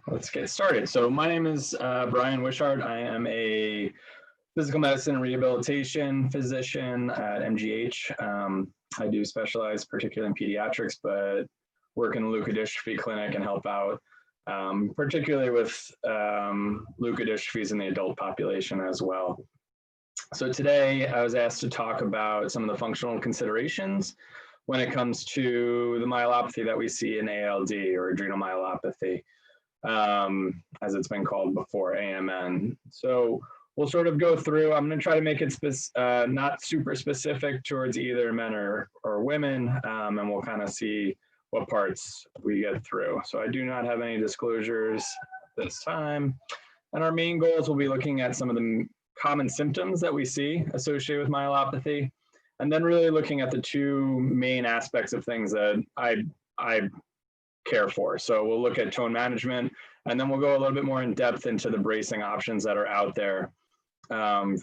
Let's get started. So my name is Brian Wishart. I am a physical medicine and rehabilitation physician at MGH. I do specialize particularly in pediatrics, but work in the leukodystrophy clinic and help out particularly with leukodystrophies in the adult population as well. So today I was asked to talk about some of the functional considerations when it comes to the myelopathy that we see in ALD, or adrenal myelopathy, as it's been called before, AMN. So we'll sort of go through, I'm going to try to make it not super specific towards either men or women, and we'll kind of see what parts we get through. So I do not have any disclosures this time. And our main goals will be looking at some of the common symptoms that we see associated with myelopathy, and then really looking at the two main aspects of things that I care for. So we'll look at tone management, and then we'll go a little bit more in depth into the bracing options that are out there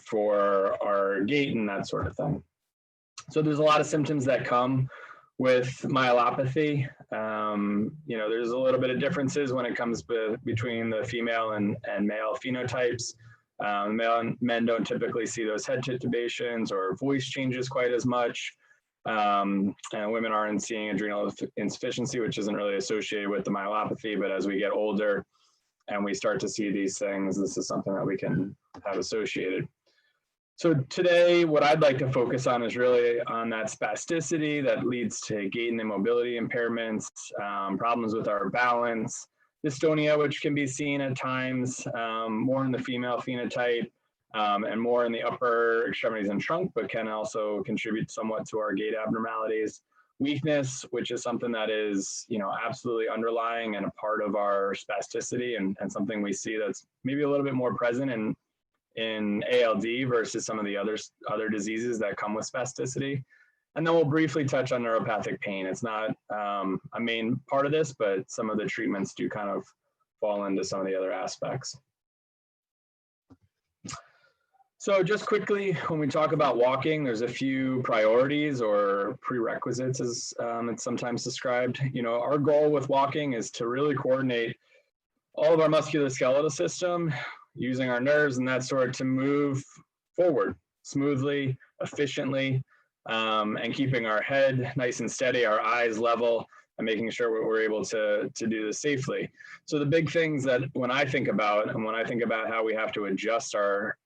for our gait and that sort of thing. So there's a lot of symptoms that come with myelopathy. There's a little bit of differences when it comes between the female and male phenotypes. Men don't typically see those head titubations or voice changes quite as much. And women aren't seeing adrenal insufficiency, which isn't really associated with the myelopathy, but as we get older and we start to see these things, this is something that we can have associated. So today, what I'd like to focus on is really on that spasticity that leads to gait and immobility impairments, problems with our balance, dystonia, which can be seen at times more in the female phenotype and more in the upper extremities and trunk, but can also contribute somewhat to our gait abnormalities. Weakness, which is something that is, absolutely underlying and a part of our spasticity, and something we see that's maybe a little bit more present in ALD versus some of the other diseases that come with spasticity. And then we'll briefly touch on neuropathic pain. It's not a main part of this, but some of the treatments do kind of fall into some of the other aspects. So just quickly, when we talk about walking, there's a few priorities or prerequisites, as it's sometimes described. Our goal with walking is to really coordinate all of our musculoskeletal system, using our nerves and that sort to move forward smoothly, efficiently, and keeping our head nice and steady, our eyes level, and making sure we're able to do this safely. So the big things that when I think about how we have to adjust our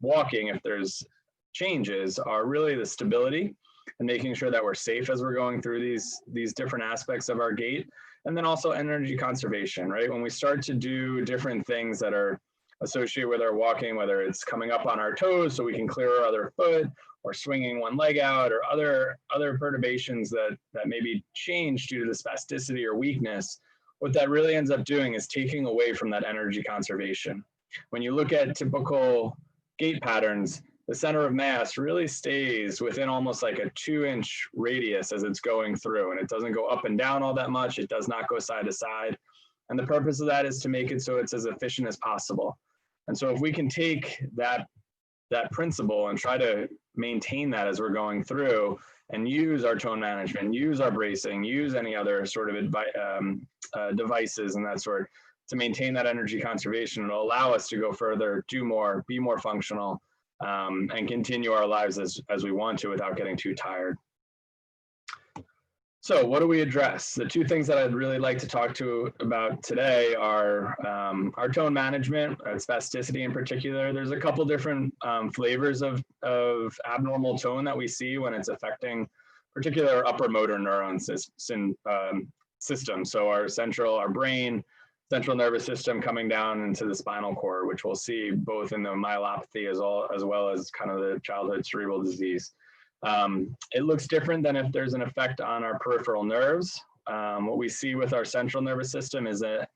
walking if there's changes, are really the stability and making sure that we're safe as we're going through these different aspects of our gait. And then also energy conservation, right? When we start to do different things that are associated with our walking, whether it's coming up on our toes so we can clear our other foot, or swinging one leg out, or other perturbations that maybe change due to the spasticity or weakness, what that really ends up doing is taking away from that energy conservation. When you look at typical gait patterns, the center of mass really stays within almost like a 2-inch radius as it's going through, and it doesn't go up and down all that much. It does not go side to side. And the purpose of that is to make it so it's as efficient as possible. And so if we can take that principle and try to maintain that as we're going through, and use our tone management, use our bracing, use any other sort of devices and that sort to maintain that energy conservation, it'll allow us to go further, do more, be more functional, and continue our lives as we want to without getting too tired. So what do we address? The two things that I'd really like to talk about today are our tone management, spasticity in particular. There's a couple different flavors of abnormal tone that we see when it's affecting particular upper motor neuron system. So our brain, central nervous system coming down into the spinal cord, which we'll see both in the myelopathy as well as kind of the childhood cerebral disease. It looks different than if there's an effect on our peripheral nerves. What we see with our central nervous system is an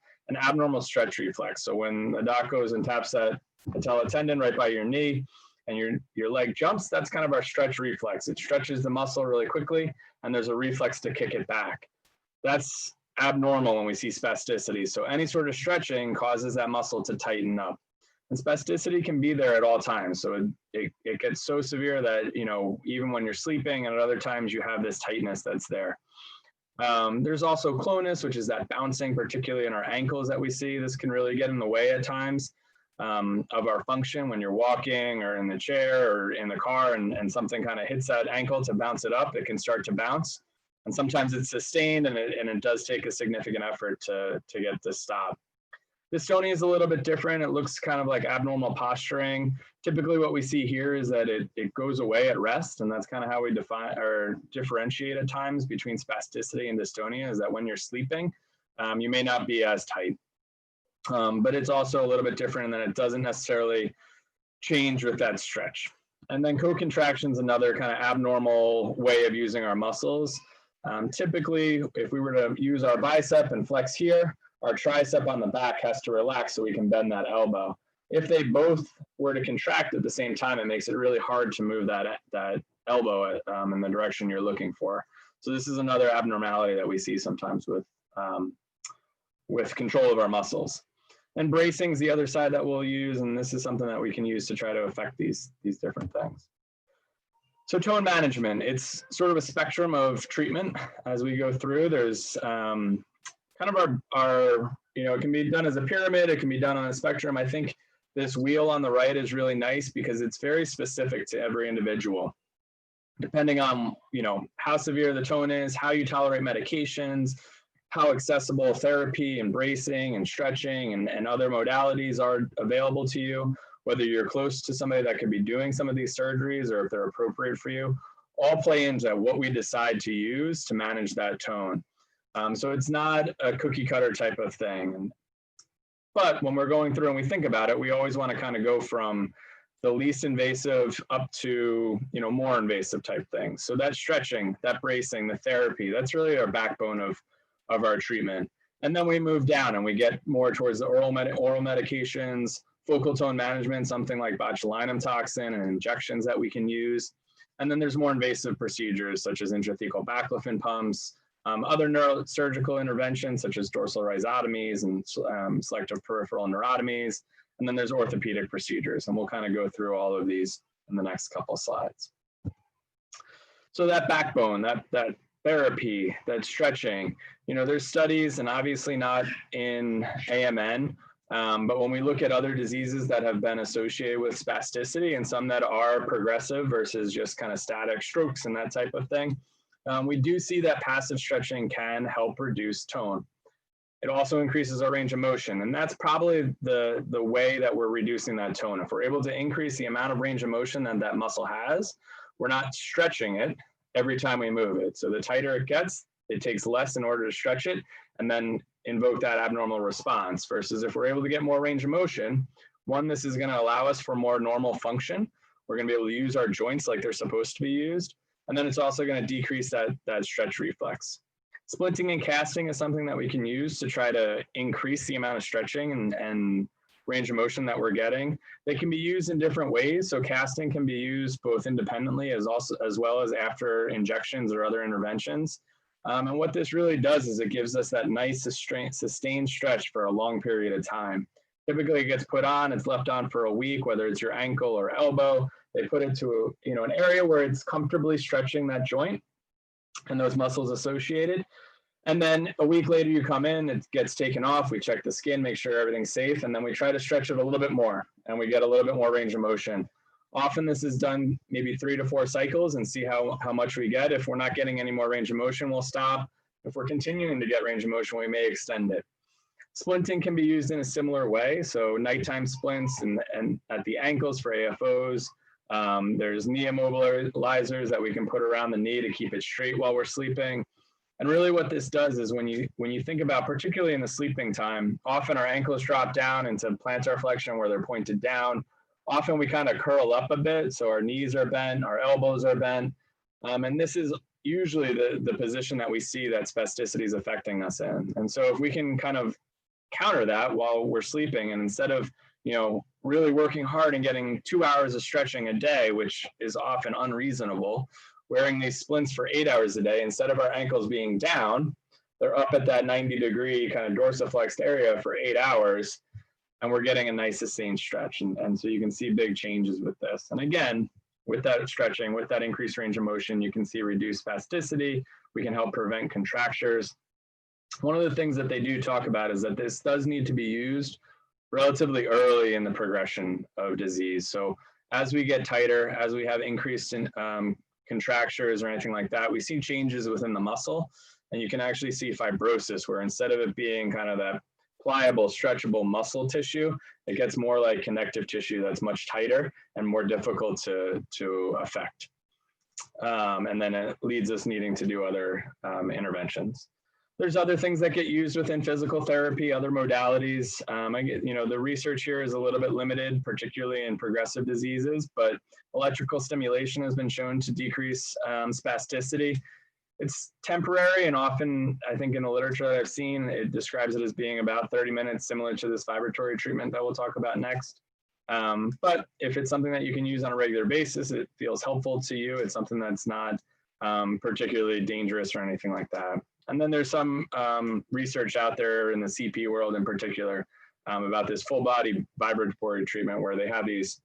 abnormal stretch reflex. So when the doc goes and taps that patella tendon right by your knee and your leg jumps, that's kind of our stretch reflex. It stretches the muscle really quickly, and there's a reflex to kick it back. That's abnormal when we see spasticity. So any sort of stretching causes that muscle to tighten up. And spasticity can be there at all times. So it gets so severe that, even when you're sleeping and at other times you have this tightness that's there. There's also clonus, which is that bouncing, particularly in our ankles that we see. This can really get in the way at times of our function when you're walking or in the chair or in the car and something kind of hits that ankle to bounce it up. It can start to bounce. And sometimes it's sustained and it does take a significant effort to get this stop. Dystonia is a little bit different. It looks kind of like abnormal posturing. Typically what we see here is that it goes away at rest, and that's kind of how we define or differentiate at times between spasticity and dystonia, is that when you're sleeping, you may not be as tight. But it's also a little bit different in that it doesn't necessarily change with that stretch. And then co-contraction is another kind of abnormal way of using our muscles. Typically, if we were to use our bicep and flex here, our tricep on the back has to relax so we can bend that elbow. If they both were to contract at the same time, it makes it really hard to move that elbow in the direction you're looking for. So this is another abnormality that we see sometimes with control of our muscles. And bracing is the other side that we'll use, and this is something that we can use to try to affect these different things. So tone management, it's sort of a spectrum of treatment as we go through. There's kind of our, it can be done as a pyramid, it can be done on a spectrum. I think this wheel on the right is really nice because it's very specific to every individual. Depending on, how severe the tone is, how you tolerate medications, how accessible therapy and bracing and stretching and other modalities are available to you, whether you're close to somebody that could be doing some of these surgeries or if they're appropriate for you, all play into what we decide to use to manage that tone. So it's not a cookie cutter type of thing. But when we're going through and we think about it, we always want to kind of go from the least invasive up to, more invasive type things. So that stretching, that bracing, the therapy, that's really our backbone of our treatment. And then we move down and we get more towards the oral medications, focal tone management, something like botulinum toxin and injections that we can use. And then there's more invasive procedures such as intrathecal baclofen pumps, other neurosurgical interventions such as dorsal rhizotomies and selective peripheral neurotomies. And then there's orthopedic procedures, and we'll kind of go through all of these in the next couple slides. So that backbone, that therapy, that stretching, there's studies, and obviously not in AMN, but when we look at other diseases that have been associated with spasticity and some that are progressive versus just kind of static strokes and that type of thing, we do see that passive stretching can help reduce tone. It also increases our range of motion, and that's probably the way that we're reducing that tone. If we're able to increase the amount of range of motion that muscle has, we're not stretching it every time we move it. So the tighter it gets, it takes less in order to stretch it and then invoke that abnormal response, versus if we're able to get more range of motion, one, this is going to allow us for more normal function. We're going to be able to use our joints like they're supposed to be used. And then it's also going to decrease that stretch reflex. Splinting and casting is something that we can use to try to increase the amount of stretching and range of motion that we're getting. They can be used in different ways. So casting can be used both independently as well as after injections or other interventions. And what this really does is it gives us that nice sustained stretch for a long period of time. Typically it gets put on, it's left on for a week, whether it's your ankle or elbow. They put it to an area where it's comfortably stretching that joint and those muscles associated. And then a week later you come in, it gets taken off, we check the skin, make sure everything's safe, and then we try to stretch it a little bit more and we get a little bit more range of motion. Often this is done maybe 3 to 4 cycles and see how much we get. If we're not getting any more range of motion, we'll stop. If we're continuing to get range of motion, we may extend it. Splinting can be used in a similar way. So nighttime splints and at the ankles for AFOs. There's knee immobilizers that we can put around the knee to keep it straight while we're sleeping. And really what this does is when you think about, particularly in the sleeping time, often our ankles drop down into plantar flexion where they're pointed down. Often we kind of curl up a bit, so our knees are bent, our elbows are bent. And this is usually the position that we see that spasticity is affecting us in. And so if we can kind of counter that while we're sleeping, and instead of really working hard and getting 2 hours of stretching a day, which is often unreasonable, wearing these splints for 8 hours a day, instead of our ankles being down, they're up at that 90-degree kind of dorsiflexed area for 8 hours, and we're getting a nice sustained stretch. And so you can see big changes with this. And again, with that stretching, with that increased range of motion, you can see reduced spasticity. We can help prevent contractures. One of the things that they do talk about is that this does need to be used relatively early in the progression of disease. So as we get tighter, as we have increased in contractures or anything like that, we see changes within the muscle, and you can actually see fibrosis, where instead of it being kind of that pliable, stretchable muscle tissue, it gets more like connective tissue that's much tighter and more difficult to affect. And then it leads us needing to do other interventions. There's other things that get used within physical therapy, other modalities. The research here is a little bit limited, particularly in progressive diseases, but electrical stimulation has been shown to decrease spasticity. It's temporary, and often, I think in the literature that I've seen, it describes it as being about 30 minutes, similar to this vibratory treatment that we'll talk about next. But if it's something that you can use on a regular basis, it feels helpful to you, it's something that's not particularly dangerous or anything like that. And then there's some research out there in the CP world in particular about this full body vibratory treatment, where they have these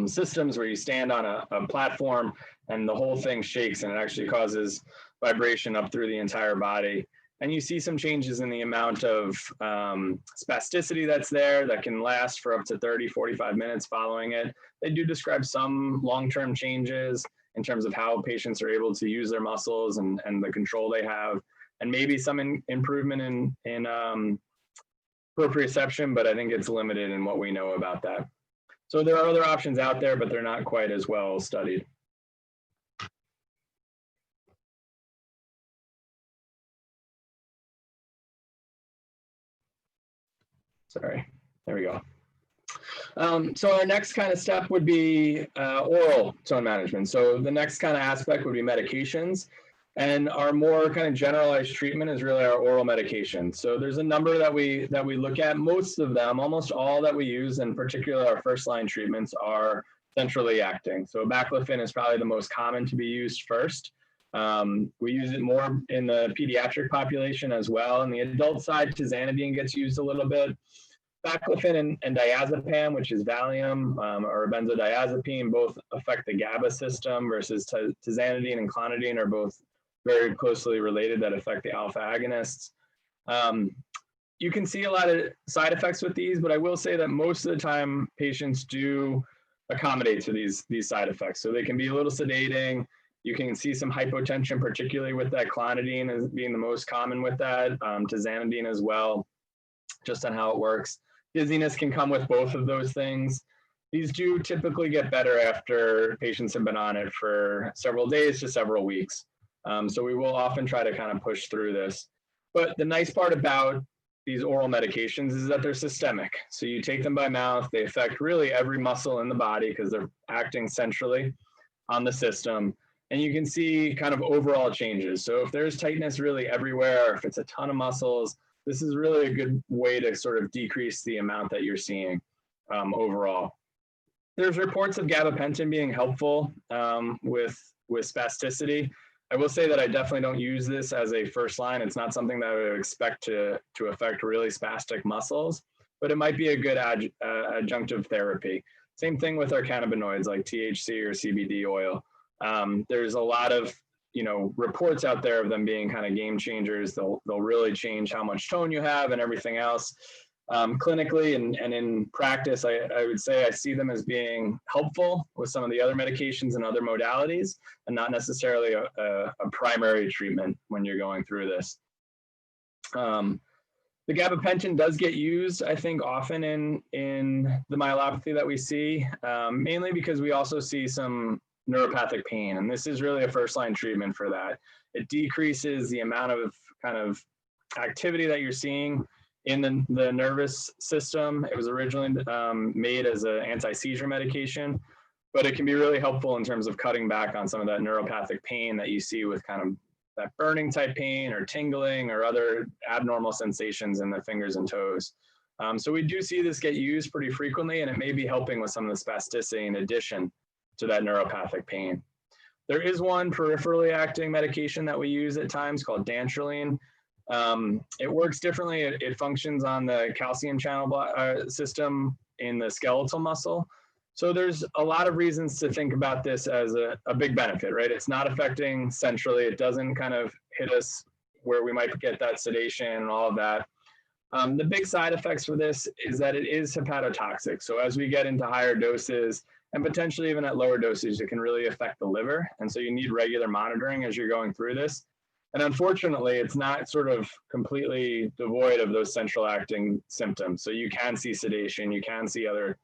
systems where you stand on a platform and the whole thing shakes, and it actually causes vibration up through the entire body. And you see some changes in the amount of spasticity that's there that can last for up to 30, 45 minutes following it. They do describe some long-term changes in terms of how patients are able to use their muscles and the control they have, and maybe some improvement in proprioception, but I think it's limited in what we know about that. So there are other options out there, but they're not quite as well studied. Sorry, there we go. So our next kind of step would be oral tone management. So the next kind of aspect would be medications. And our more kind of generalized treatment is really our oral medication. So there's a number that we look at. Most of them, almost all that we use, in particular our first line treatments, are centrally acting. So baclofen is probably the most common to be used first. We use it more in the pediatric population as well. On the adult side, tizanidine gets used a little bit. Baclofen and diazepam, which is Valium, or benzodiazepine, both affect the GABA system, versus tizanidine and clonidine are both very closely related that affect the alpha agonists. You can see a lot of side effects with these, but I will say that most of the time patients do accommodate to these side effects. So they can be a little sedating. You can see some hypotension, particularly with that clonidine as being the most common with that, tizanidine as well, just on how it works. Dizziness can come with both of those things. These do typically get better after patients have been on it for several days to several weeks. So we will often try to kind of push through this. But the nice part about these oral medications is that they're systemic. So you take them by mouth, they affect really every muscle in the body because they're acting centrally on the system. And you can see kind of overall changes. So if there's tightness really everywhere, or if it's a ton of muscles, this is really a good way to sort of decrease the amount that you're seeing overall. There's reports of gabapentin being helpful with spasticity. I will say that I definitely don't use this as a first line. It's not something that I would expect to affect really spastic muscles, but it might be a good adjunctive therapy. Same thing with our cannabinoids like THC or CBD oil. There's a lot of reports out there of them being kind of game changers. They'll really change how much tone you have and everything else. Clinically and in practice, I would say I see them as being helpful with some of the other medications and other modalities, and not necessarily a primary treatment when you're going through this. The gabapentin does get used, I think, often in the myelopathy that we see, mainly because we also see some neuropathic pain, and this is really a first-line treatment for that. It decreases the amount of kind of activity that you're seeing in the nervous system. It was originally made as an anti-seizure medication, but it can be really helpful in terms of cutting back on some of that neuropathic pain that you see with kind of that burning type pain or tingling or other abnormal sensations in the fingers and toes. So we do see this get used pretty frequently, and it may be helping with some of the spasticity in addition to that neuropathic pain. There is one peripherally acting medication that we use at times called dantrolene. It works differently. It functions on the calcium channel system in the skeletal muscle. So there's a lot of reasons to think about this as a big benefit, right? It's not affecting centrally. It doesn't kind of hit us where we might get that sedation and all of that. The big side effects for this is that it is hepatotoxic. So as we get into higher doses and potentially even at lower doses, it can really affect the liver. And so you need regular monitoring as you're going through this. And unfortunately, it's not sort of completely devoid of those central acting symptoms. So you can see sedation, you can see other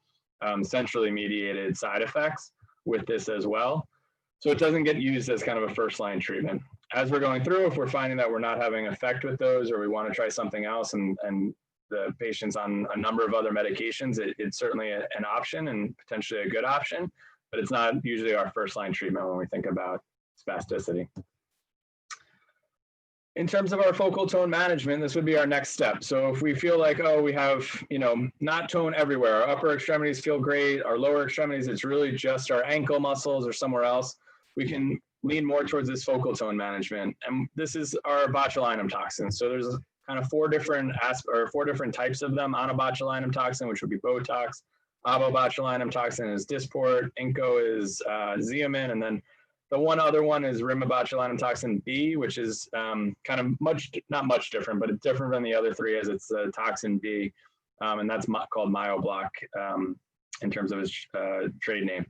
centrally mediated side effects with this as well. So it doesn't get used as kind of a first line treatment. As we're going through, if we're finding that we're not having effect with those, or we want to try something else, and the patient's on a number of other medications, it's certainly an option and potentially a good option, but it's not usually our first line treatment when we think about spasticity. In terms of our focal tone management, this would be our next step. So if we feel like, oh, we have, not tone everywhere, our upper extremities feel great, our lower extremities, it's really just our ankle muscles or somewhere else, we can lean more towards this focal tone management. And this is our botulinum toxin. So there's kind of four different types of them. Onabotulinum toxin, which would be Botox. Obobotulinum toxin is Dysport. Inco is Xeomin. And then the one other one is Rimibotulinum toxin B, which is kind of not much different, but it's different than the other three as it's toxin B. And that's called MyoBlock in terms of its trade name.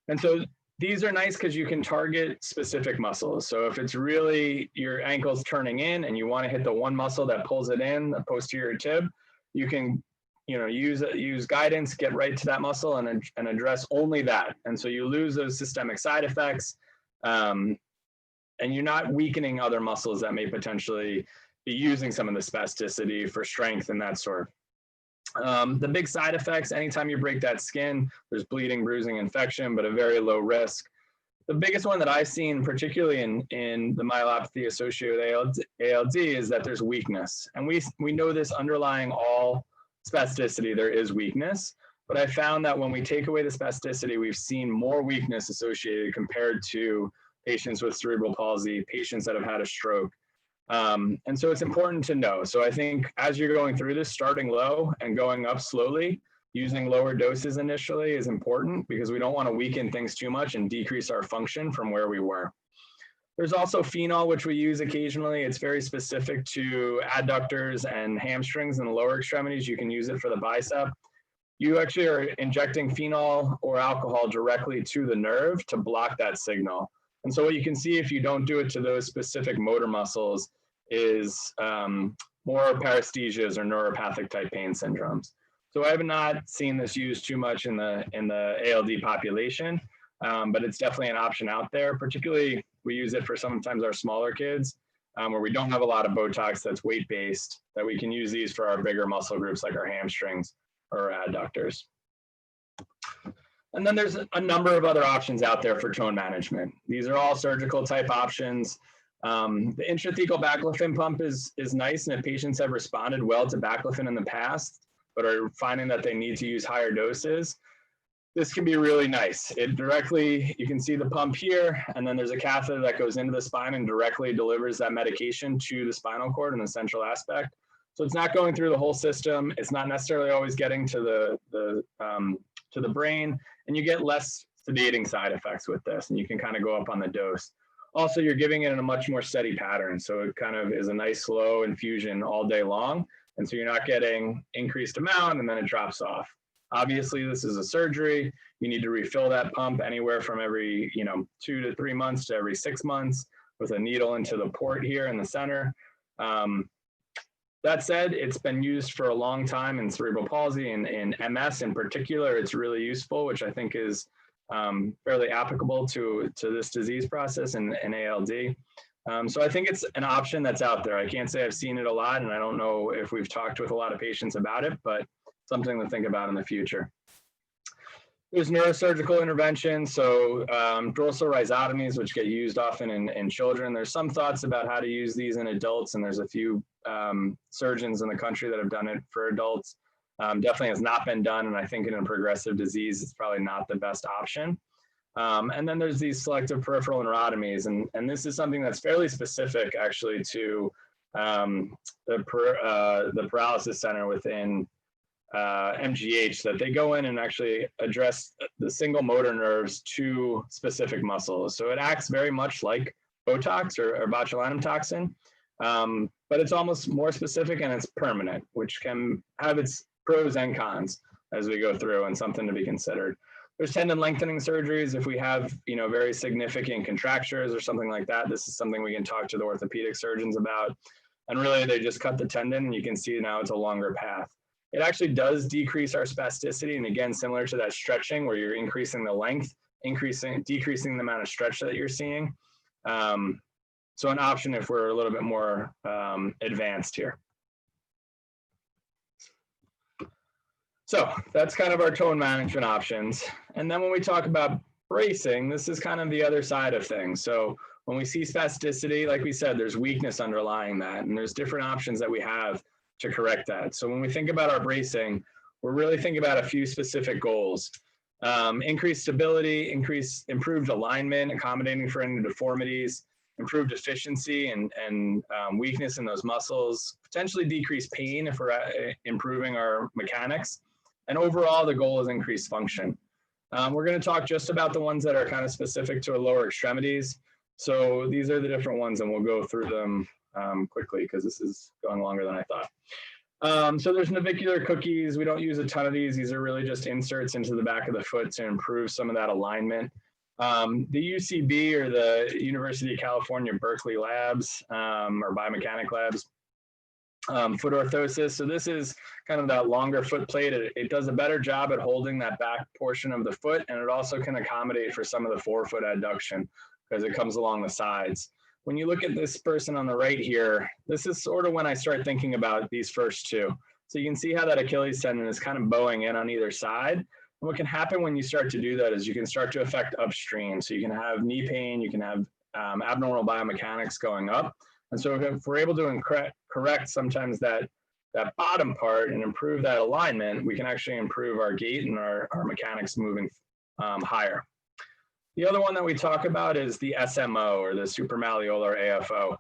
And so these are nice because you can target specific muscles. So if it's really your ankle's turning in and you want to hit the one muscle that pulls it in, the posterior tib, you can use guidance, get right to that muscle and address only that. And so you lose those systemic side effects. And you're not weakening other muscles that may potentially be using some of the spasticity for strength and that sort. The big side effects, anytime you break that skin, there's bleeding, bruising, infection, but a very low risk. The biggest one that I've seen, particularly in the myelopathy associated with ALD, is that there's weakness. And we know this underlying all spasticity, there is weakness. But I found that when we take away the spasticity, we've seen more weakness associated compared to patients with cerebral palsy, patients that have had a stroke. And so it's important to know. So I think as you're going through this, starting low and going up slowly, using lower doses initially is important because we don't want to weaken things too much and decrease our function from where we were. There's also phenol, which we use occasionally. It's very specific to adductors and hamstrings in the lower extremities. You can use it for the bicep. You actually are injecting phenol or alcohol directly to the nerve to block that signal. And so what you can see if you don't do it to those specific motor muscles is more paresthesias or neuropathic type pain syndromes. So I have not seen this used too much in the ALD population, but it's definitely an option out there. Particularly, we use it for sometimes our smaller kids where we don't have a lot of Botox that's weight-based, that we can use these for our bigger muscle groups like our hamstrings or adductors. And then there's a number of other options out there for tone management. These are all surgical type options. The intrathecal baclofen pump is nice, and if patients have responded well to baclofen in the past, but are finding that they need to use higher doses, this can be really nice. It directly, you can see the pump here, and then there's a catheter that goes into the spine and directly delivers that medication to the spinal cord in the central aspect. So it's not going through the whole system. It's not necessarily always getting to the brain, and you get less sedating side effects with this, and you can kind of go up on the dose. Also, you're giving it in a much more steady pattern, so it kind of is a nice slow infusion all day long, and so you're not getting increased amount and then it drops off. Obviously, this is a surgery. You need to refill that pump anywhere from every 2 to 3 months to every 6 months with a needle into the port here in the center. That said, it's been used for a long time in cerebral palsy and in MS in particular. It's really useful, which I think is fairly applicable to this disease process in ALD. So I think it's an option that's out there. I can't say I've seen it a lot, and I don't know if we've talked with a lot of patients about it, but something to think about in the future. There's neurosurgical interventions, so dorsal rhizotomies, which get used often in children. There's some thoughts about how to use these in adults, and there's a few surgeons in the country that have done it for adults. Definitely has not been done, and I think in a progressive disease, it's probably not the best option. And then there's these selective peripheral neurotomies, and this is something that's fairly specific actually to the paralysis center within MGH, that they go in and actually address the single motor nerves to specific muscles. So it acts very much like Botox or botulinum toxin, but it's almost more specific and it's permanent, which can have its pros and cons as we go through, and something to be considered. There's tendon lengthening surgeries if we have, very significant contractures or something like that. This is something we can talk to the orthopedic surgeons about. And really, they just cut the tendon, and you can see now it's a longer path. It actually does decrease our spasticity, and again, similar to that stretching where you're increasing the length, decreasing the amount of stretch that you're seeing. So an option if we're a little bit more advanced here. So that's kind of our tone management options. And then when we talk about bracing, this is kind of the other side of things. So when we see spasticity, like we said, there's weakness underlying that, and there's different options that we have to correct that. So when we think about our bracing, we're really thinking about a few specific goals. Increased stability, improved alignment, accommodating for any deformities, improved efficiency and weakness in those muscles, potentially decrease pain if we're improving our mechanics. And overall, the goal is increased function. We're going to talk just about the ones that are kind of specific to our lower extremities. So these are the different ones, and we'll go through them quickly because this is going longer than I thought. So there's navicular cookies. We don't use a ton of these. These are really just inserts into the back of the foot to improve some of that alignment. The UCB, or the University of California, Berkeley labs, or biomechanic labs, foot orthosis. So this is kind of that longer foot plate. It does a better job at holding that back portion of the foot, and it also can accommodate for some of the forefoot adduction because it comes along the sides. When you look at this person on the right here, this is sort of when I start thinking about these first two. So you can see how that Achilles tendon is kind of bowing in on either side. And what can happen when you start to do that is you can start to affect upstream. So you can have knee pain, you can have abnormal biomechanics going up. And so if we're able to correct sometimes that bottom part and improve that alignment, we can actually improve our gait and our mechanics moving higher. The other one that we talk about is the SMO, or the supramalleolar AFO.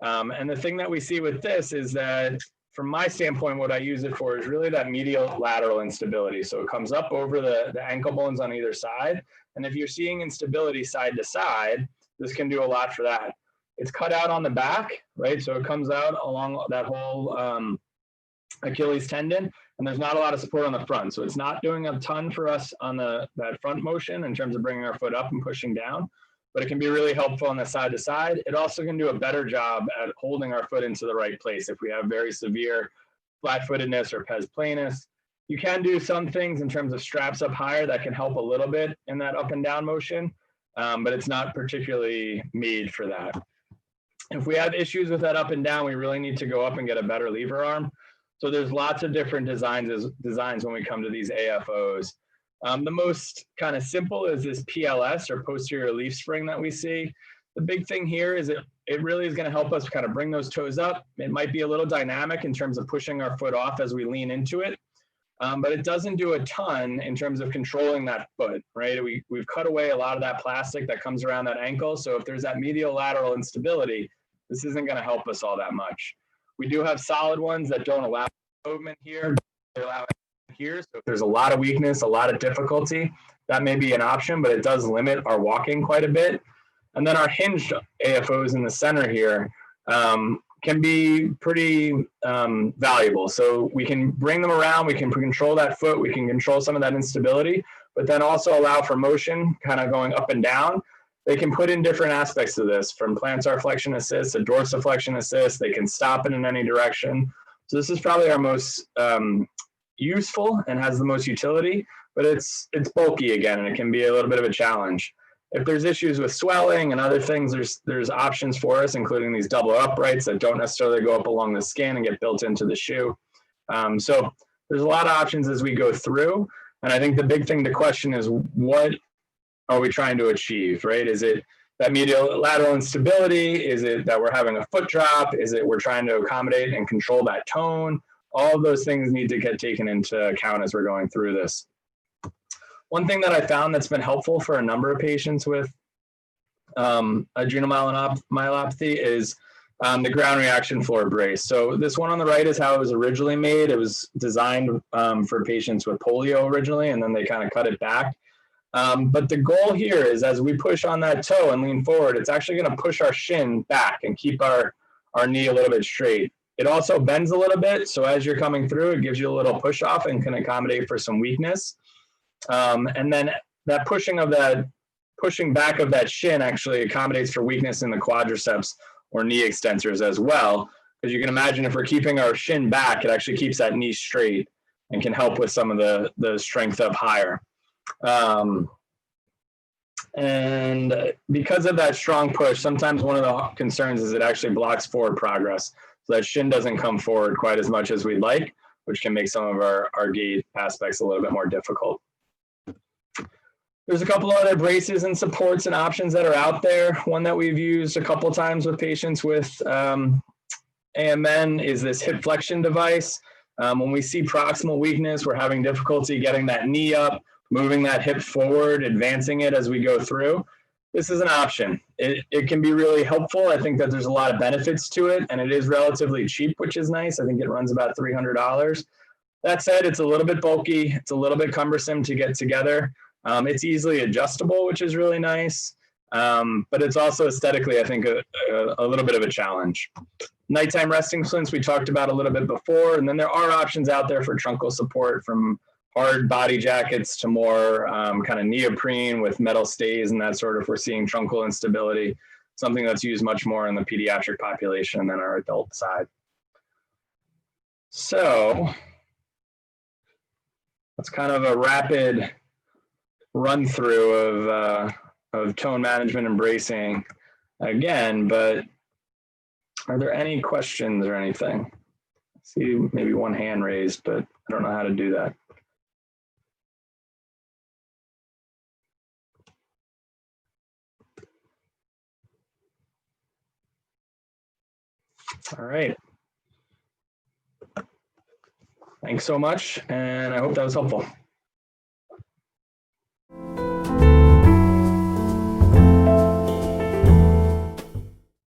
And the thing that we see with this is that, from my standpoint, what I use it for is really that medial lateral instability. So it comes up over the ankle bones on either side. And if you're seeing instability side to side, this can do a lot for that. It's cut out on the back, right? So it comes out along that whole Achilles tendon, and there's not a lot of support on the front. So it's not doing a ton for us on that front motion in terms of bringing our foot up and pushing down, but it can be really helpful on the side to side. It also can do a better job at holding our foot into the right place if we have very severe flat-footedness or pes planus. You can do some things in terms of straps up higher that can help a little bit in that up and down motion, but it's not particularly made for that. If we have issues with that up and down, we really need to go up and get a better lever arm. So there's lots of different designs when we come to these AFOs. The most kind of simple is this PLS, or posterior leaf spring, that we see. The big thing here is it really is going to help us kind of bring those toes up. It might be a little dynamic in terms of pushing our foot off as we lean into it, but it doesn't do a ton in terms of controlling that foot, right? We've cut away a lot of that plastic that comes around that ankle. So if there's that medial lateral instability, this isn't going to help us all that much. We do have solid ones that don't allow movement here. They allow it here. So if there's a lot of weakness, a lot of difficulty, that may be an option, but it does limit our walking quite a bit. And then our hinged AFOs in the center here can be pretty valuable. So we can bring them around, we can control that foot, we can control some of that instability, but then also allow for motion kind of going up and down. They can put in different aspects of this, from plantar flexion assist to dorsiflexion assist. They can stop it in any direction. So this is probably our most useful and has the most utility, but it's bulky again, and it can be a little bit of a challenge. If there's issues with swelling and other things, there's options for us, including these double uprights that don't necessarily go up along the skin and get built into the shoe. So there's a lot of options as we go through. And I think the big thing to question is, what are we trying to achieve, right? Is it that medial lateral instability? Is it that we're having a foot drop? Is it we're trying to accommodate and control that tone? All of those things need to get taken into account as we're going through this. One thing that I found that's been helpful for a number of patients with adrenal myelopathy is the ground reaction floor brace. So this one on the right is how it was originally made. It was designed for patients with polio originally, and then they kind of cut it back. But the goal here is as we push on that toe and lean forward, it's actually going to push our shin back and keep our knee a little bit straight. It also bends a little bit, so as you're coming through, it gives you a little push off and can accommodate for some weakness. And then that pushing back of that shin actually accommodates for weakness in the quadriceps or knee extensors as well. Because you can imagine if we're keeping our shin back, it actually keeps that knee straight and can help with some of the strength up higher. And because of that strong push, sometimes one of the concerns is it actually blocks forward progress. So that shin doesn't come forward quite as much as we'd like, which can make some of our gait aspects a little bit more difficult. There's a couple other braces and supports and options that are out there. One that we've used a couple times with patients with AMN is this hip flexion device. When we see proximal weakness, we're having difficulty getting that knee up, moving that hip forward, advancing it as we go through. This is an option. It can be really helpful. I think that there's a lot of benefits to it, and it is relatively cheap, which is nice. I think it runs about $300. That said, it's a little bit bulky. It's a little bit cumbersome to get together. It's easily adjustable, which is really nice. But it's also aesthetically, I think, a little bit of a challenge. Nighttime resting splints we talked about a little bit before, and then there are options out there for truncal support, from hard body jackets to more kind of neoprene with metal stays and that sort of, we're seeing truncal instability, something that's used much more in the pediatric population than our adult side. So that's kind of a rapid run through of tone management and bracing again, but are there any questions or anything? I see maybe one hand raised, but I don't know how to do that. All right. Thanks so much, and I hope that was helpful.